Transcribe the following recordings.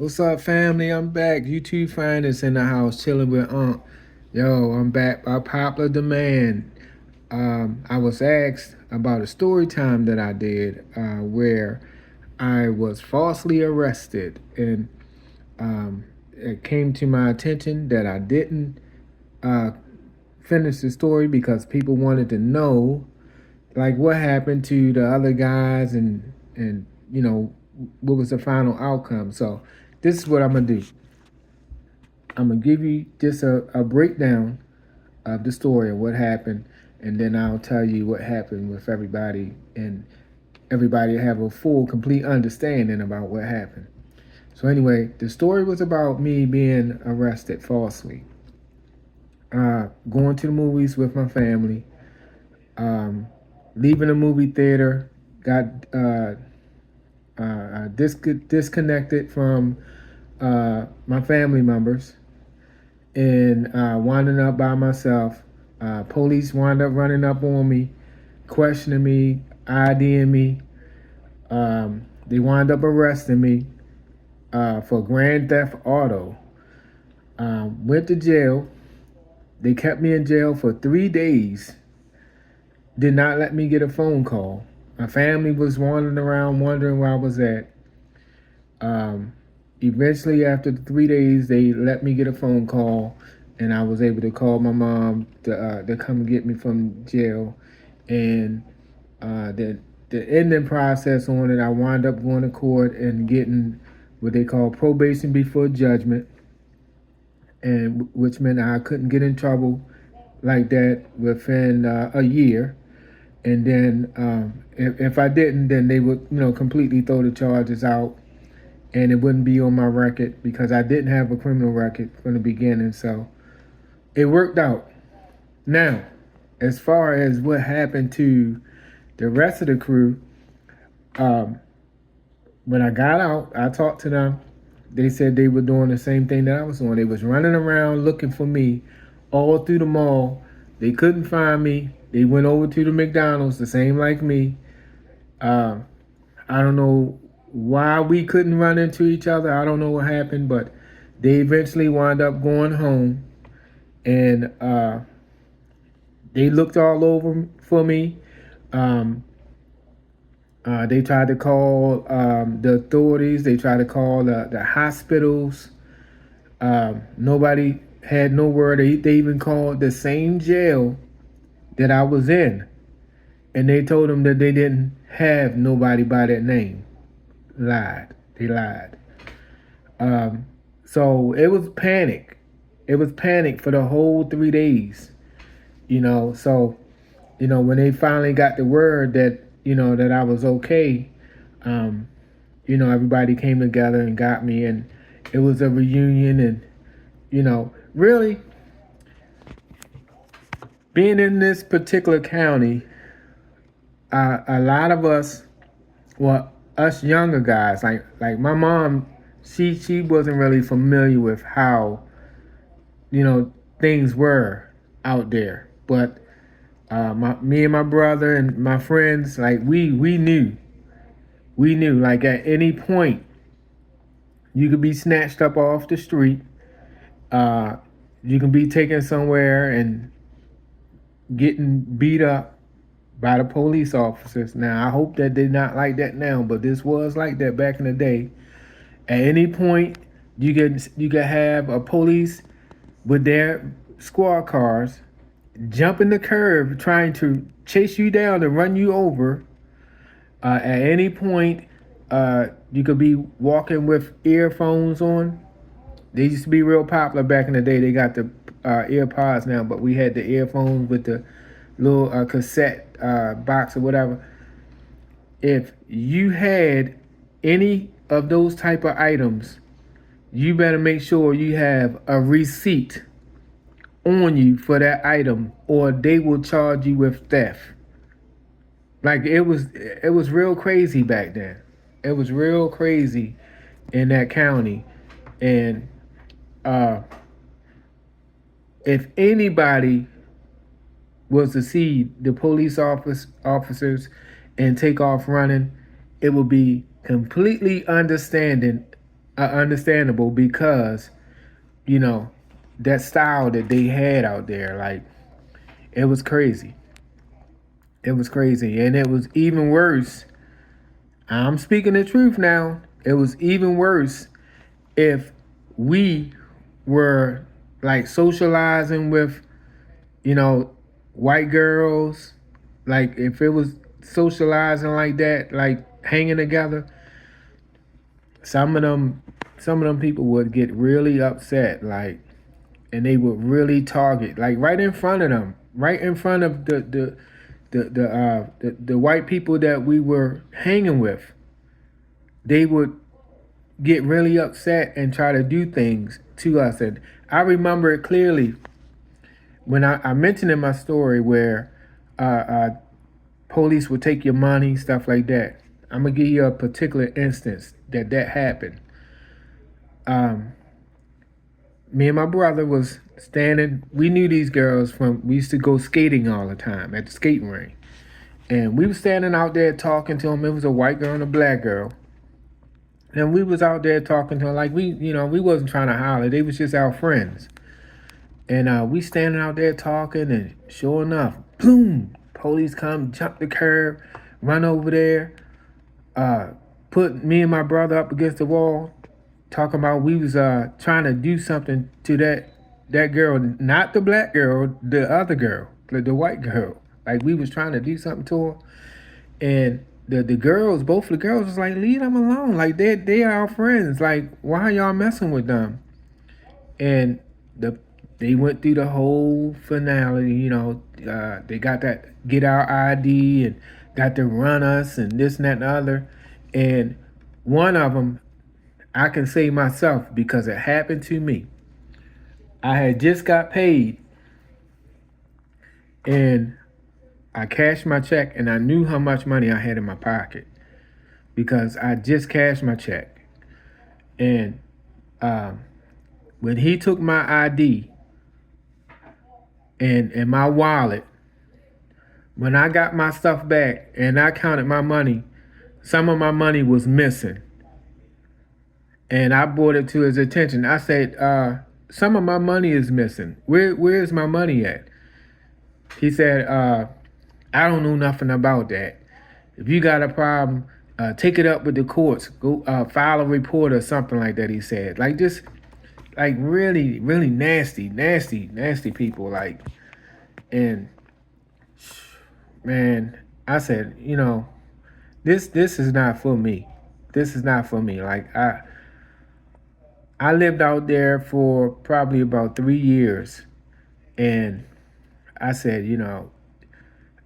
What's up, family? I'm back. Utubezfinest in the house, chilling with Unc. Yo, I'm back by popular demand. I was asked about a story time that I did where I was falsely arrested, and it came to my attention that I didn't uh, finish the story because people wanted to know, like, what happened to the other guys, and what was the final outcome. So this is what I'm gonna do. I'm gonna give you just a breakdown of the story of what happened, and then I'll tell you what happened with everybody, and everybody have a full, complete understanding about what happened. So anyway, the story was about me being arrested falsely, going to the movies with my family, um, leaving the movie theater, got disconnected from my family members, and winding up by myself. Police wound up running up on me, questioning me, IDing me. They wound up arresting me for grand theft auto. Went to jail. They kept me in jail for 3 days. Did not let me get a phone call. My family was wandering around, wondering where I was at. Um, Eventually, after the 3 days, they let me get a phone call, and I was able to call my mom to come get me from jail. And the ending process on it, I wound up going to court and getting what they call probation before judgment, and which meant I couldn't get in trouble like that within a year. And then if I didn't, then they would completely throw the charges out, and it wouldn't be on my record because I didn't have a criminal record from the beginning. So it worked out. Now, as far as what happened to the rest of the crew, um, when I got out, I talked to them. They said they were doing the same thing that I was doing. They was running around looking for me all through the mall. They couldn't find me. They went over to the McDonald's, the same like me. Uh, I don't know why we couldn't run into each other. I don't know what happened, but they eventually wound up going home, and they looked all over for me. Um, they tried to call the authorities. They tried to call the hospitals. Nobody had no word. They even called the same jail that I was in, and they told them that they didn't have nobody by that name. Lied. They lied. Um, so it was panic. It was panic for the whole 3 days. So when they finally got the word that that I was okay, um, everybody came together and got me, and it was a reunion. And really being in this particular county, a lot of us, well, us younger guys, like my mom, she wasn't really familiar with how things were out there, but me and my brother and my friends, like we knew like at any point you could be snatched up off the street. uh, you can be taken somewhere and getting beat up by the police officers. Now I hope that they're not like that now, but this was like that back in the day. At any point you could have a police with their squad cars jumping the curb trying to chase you down and run you over. At any point, you could be walking with earphones on. They used to be real popular back in the day. They got the earpods now, but we had the earphones with the little cassette box or whatever. If you had any of those type of items, you better make sure you have a receipt on you for that item, or they will charge you with theft. Like it was real crazy back then. It was real crazy in that county. And uh, if anybody was to see the police officers and take off running, it would be completely understanding understandable because you know that style that they had out there, like it was crazy. It was crazy, and it was even worse. I'm speaking the truth now. It was even worse if we were like socializing with, you know, white girls, like if it was socializing like that, like hanging together, some of them some of them people would get really upset, like, and they would really target, like right in front of them, right in front of the white people that we were hanging with. They would get really upset and try to do things to us. And I remember it clearly when I mentioned in my story where uh, uh, police would take your money, stuff like that. I'm gonna give you a particular instance that happened. Um, Me and my brother was standing. We knew these girls from. We used to go skating all the time at the skating rink, and we was standing out there talking to them. It was a white girl and a black girl, and we was out there talking to them like we wasn't trying to holler. They was just our friends, and we standing out there talking, and sure enough, boom, police come, jump the curb, run over there, uh, put me and my brother up against the wall, talking about we was trying to do something to that girl, not the black girl, the other girl, the white girl. Like we was trying to do something to her, and the girls, both the girls, was like, leave them alone. Like they are our friends. Like why are y'all messing with them? And they went through the whole finale. They got that get our ID and got to run us and this and that and the other. And one of them, I can say myself because it happened to me. I had just got paid and I cashed my check and I knew how much money I had in my pocket because I just cashed my check. And um, when he took my ID and my wallet, when I got my stuff back and I counted my money, some of my money was missing. And I brought it to his attention. I said, some of my money is missing. Where's my money at? He said, I don't know nothing about that. If you got a problem, take it up with the courts. Go file a report or something like that. He said, like just like really, really nasty, nasty, nasty people. Like, and man, I said, this is not for me. This is not for me. Like I lived out there for probably about 3 years, and I said,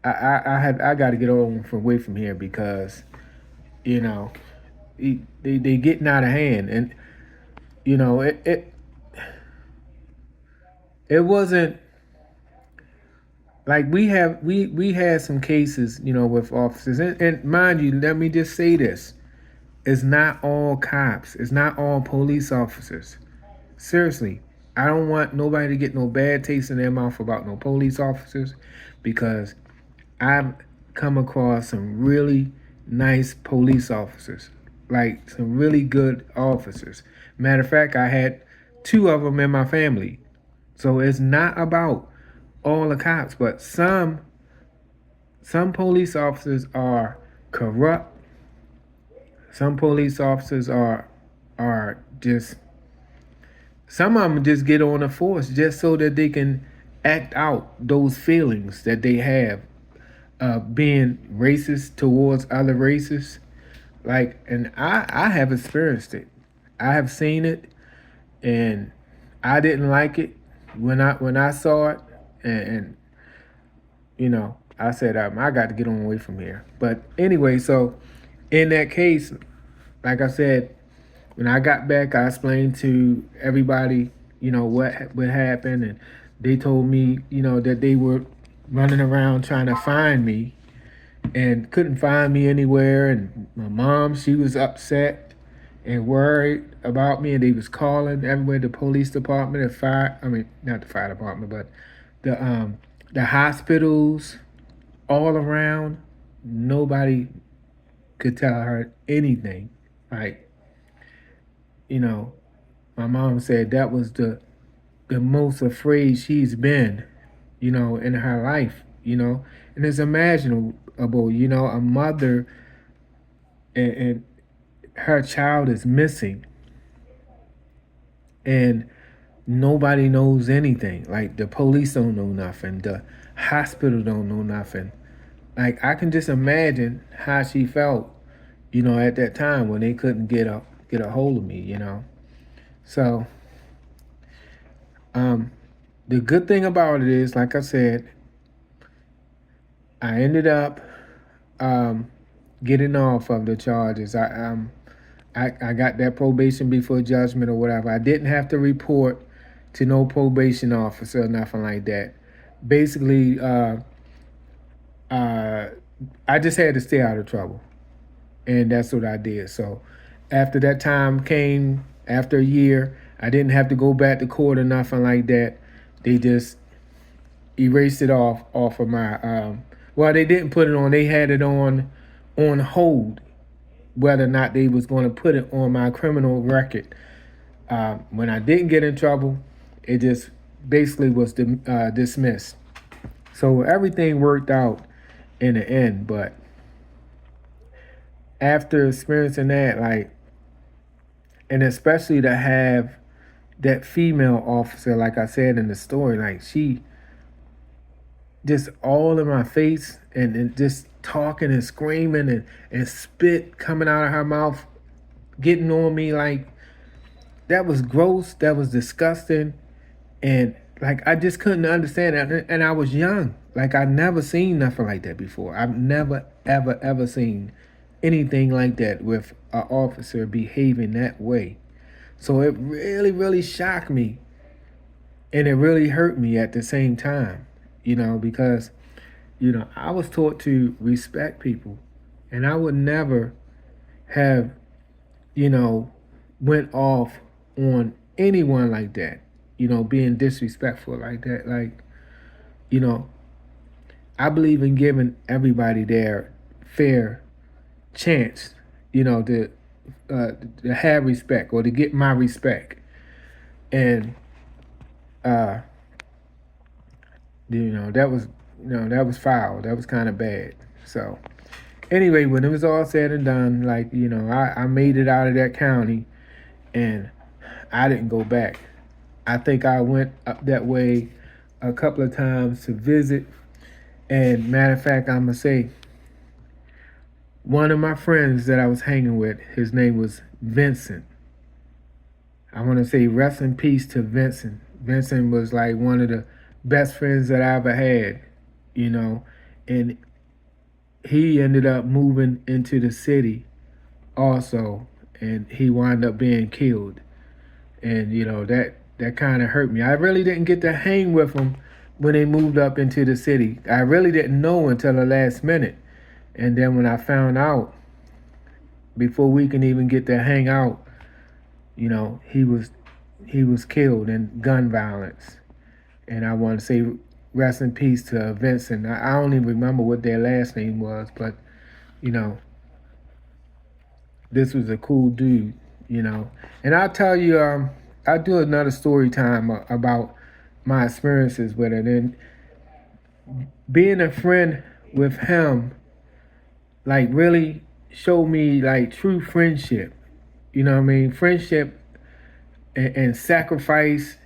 I got to get on from away from here because you know they getting out of hand, and it wasn't like we had some cases with officers, and mind you, let me just say this: it's not all cops, it's not all police officers. Seriously, I don't want nobody to get no bad taste in their mouth about no police officers because I've come across some really nice police officers, like some really good officers. Matter of fact, I had two of them in my family. So it's not about all the cops, but some police officers are corrupt. Some police officers are just some of them just get on the force just so that they can act out those feelings that they have being racist towards other races. Like, and I have experienced it. I have seen it, and I didn't like it when I saw it, and I said I got to get on away from here. But anyway, so in that case, like I said, when I got back, I explained to everybody, what happened, and they told me, that they were running around trying to find me and couldn't find me anywhere. And my mom, she was upset and worried about me, and they was calling everywhere, the police department and fire. I mean, not the fire department, but the hospitals all around. Nobody could tell her anything. Like you know, my mom said that was the most afraid she's been, in her life, and it's imaginable, a mother and her child is missing and nobody knows anything. Like the police don't know nothing, the hospital don't know nothing. Like I can just imagine how she felt, at that time when they couldn't get a hold of me. So um, the good thing about it is, like I said, I ended up um, getting off of the charges. I got that probation before judgment or whatever. I didn't have to report to no probation officer or nothing like that. Basically, uh, I just had to stay out of trouble, and that's what I did. So after that time came, after a year, I didn't have to go back to court or nothing like that. They just erased it off of my. Well, they didn't put it on. They had it on hold, whether or not they was going to put it on my criminal record. When I didn't get in trouble, it just basically was dismissed. So everything worked out in the end. But after experiencing that, like, and especially to have that female officer, like I said in the story, like she just all in my face and just talking and screaming and spit coming out of her mouth, getting on me, like that was gross, that was disgusting. And like I just couldn't understand it. And I was young. Like I never seen nothing like that before. I've never ever seen anything like that with an officer behaving that way. So it really shocked me, and it really hurt me at the same time, because I was taught to respect people, and I would never have, you know, went off on anyone like that, being disrespectful like that. Like, you know, I believe in giving everybody their fair chance, uh, to have respect or to get my respect. And, uh, that was foul. That was kind of bad. So, anyway, when it was all said and done, like, I made it out of that county and I didn't go back. I think I went up that way a couple of times to visit. And matter of fact, I'm going to say, one of my friends that I was hanging with, his name was Vincent. I want to say rest in peace to Vincent. Vincent was like one of the best friends that I ever had, you know, and he ended up moving into the city also, and he wound up being killed. And that kind of hurt me. I really didn't get to hang with him when they moved up into the city. I really didn't know until the last minute. And then when I found out, before we can even get to hang out, he was killed in gun violence. And I want to say rest in peace to Vincent. I don't even remember what their last name was, but you know, this was a cool dude. And I'll tell you, I'll do another story time about my experiences with it. And being a friend with him, like, really showed me like true friendship. You know what I mean? Friendship and sacrifice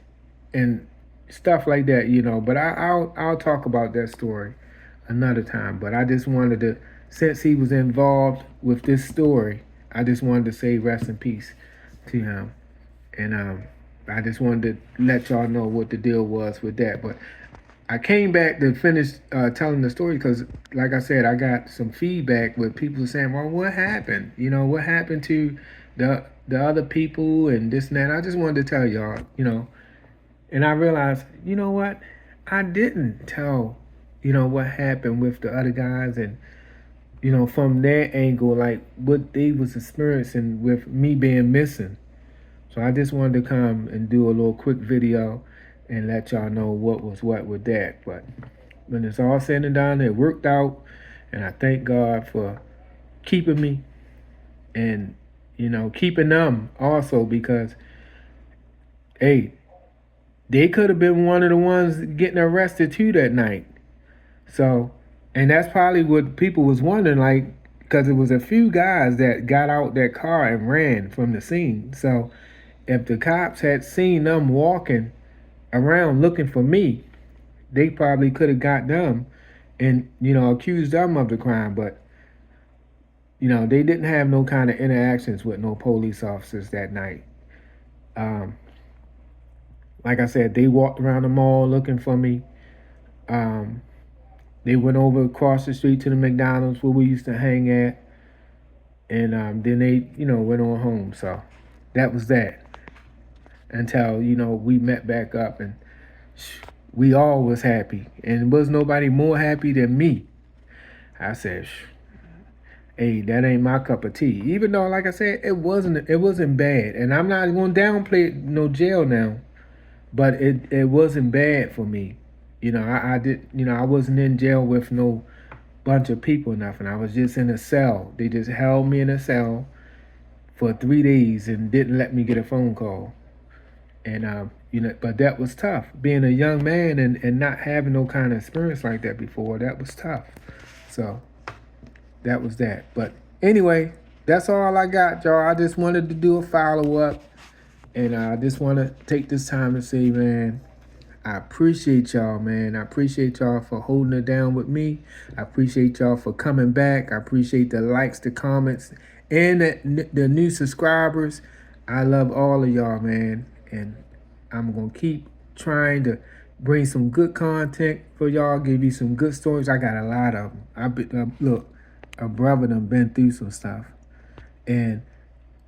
and stuff like that. But I'll talk about that story another time. But I just wanted to, since he was involved with this story, I just wanted to say rest in peace to him. And I just wanted to let y'all know what the deal was with that. But I came back to finish telling the story because, like I said, I got some feedback with people saying, "Well, what happened? What happened to the other people and this and that?" I just wanted to tell y'all. And I realized, you know what? I didn't tell, what happened with the other guys and, from their angle, like what they was experiencing with me being missing. So I just wanted to come and do a little quick video and let y'all know what was what with that. But when it's all said and done, it worked out. And I thank God for keeping me and, keeping them also because, hey, they could have been one of the ones getting arrested too that night. So, and that's probably what people was wondering, like, because it was a few guys that got out their car and ran from the scene. So, if the cops had seen them walking around looking for me, they probably could have got them and accused them of the crime. But they didn't have no kind of interactions with no police officers that night. Um, like I said, they walked around the mall looking for me. Um, they went over across the street to the McDonald's where we used to hang at, and then they, went on home. So that was that until we met back up, and we all was happy, and was nobody more happy than me. I said, hey, that ain't my cup of tea. Even though, like I said, it wasn't bad, and I'm not gonna downplay no jail now, but it wasn't bad for me. I did. I wasn't in jail with no bunch of people or nothing. I was just in a cell. They just held me in a cell for 3 days and didn't let me get a phone call. And but that was tough. Being a young man and not having no kind of experience like that before, that was tough. So that was that. But anyway, that's all I got, y'all. I just wanted to do a follow up, and I just want to take this time to say, man, I appreciate y'all, man. I appreciate y'all for holding it down with me. I appreciate y'all for coming back. I appreciate the likes, the comments, and the new subscribers. I love all of y'all, man. And I'm going to keep trying to bring some good content for y'all, give you some good stories. I got a lot of them. Look, a brother done been through some stuff. And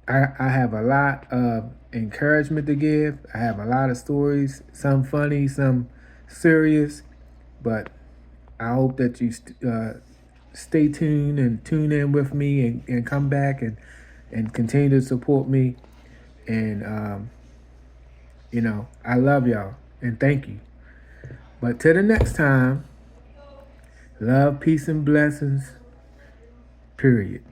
I have a lot of encouragement to give. I have a lot of stories, some funny, some serious, but I hope that you stay tuned and tune in with me and come back and continue to support me. And, I love y'all and thank you. But till the next time, love, peace, and blessings, period.